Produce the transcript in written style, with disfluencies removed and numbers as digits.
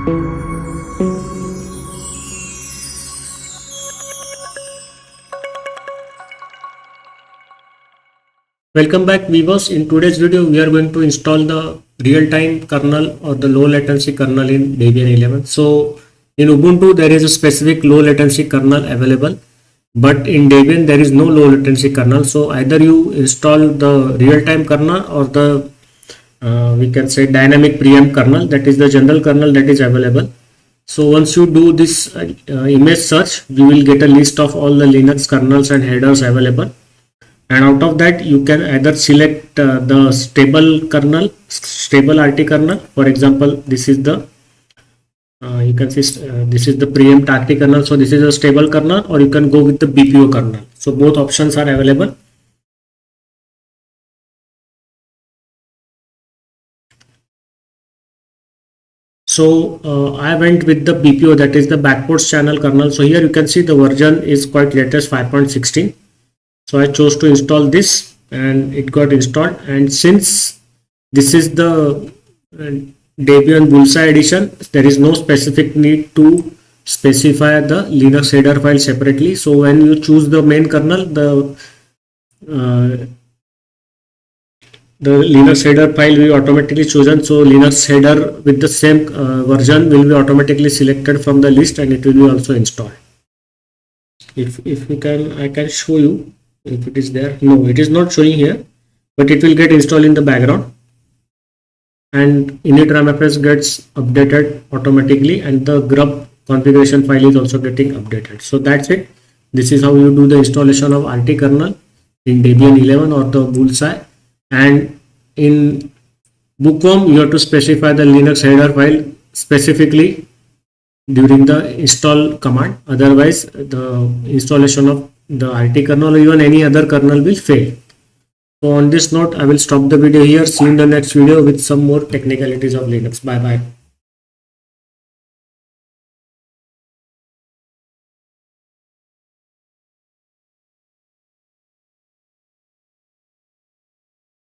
Welcome back viewers. In today's video we are going to install the real-time kernel or the low latency kernel in Debian 11. So in Ubuntu there is a specific low latency kernel available, but in Debian there is no low latency kernel. So either you install the real-time kernel or the we can say dynamic preempt kernel, that is the general kernel that is available. So once you do this image search, you will get a list of all the Linux kernels and headers available. And out of that you can either select the stable kernel, stable RT kernel. For example, this is the you can see this is the preempt RT kernel, so this is a stable kernel, or you can go with the BPO kernel. So both options are available. So I went with the BPO, that is the backports channel kernel. So here you can see the version is quite latest, 5.16. So I chose to install this and it got installed. And since this is the Debian Bullseye edition, there is no specific need to specify the Linux header file separately. So when you choose the main kernel, the Linux header file will be automatically chosen. So Linux header with the same version will be automatically selected from the list, and it will be also installed. If we can, I can show you. If it is there, no, it is not showing here, but it will get installed in the background, and init ramfs gets updated automatically, and the grub configuration file is also getting updated. So that's it. This is how you do the installation of RT kernel in Debian 11 or the Bullseye. And in Bookworm you have to specify the Linux header file specifically during the install command, otherwise the installation of the RT kernel or even any other kernel will fail. So on this note, I will stop the video here. See you in the next video with some more technicalities of Linux. Bye bye.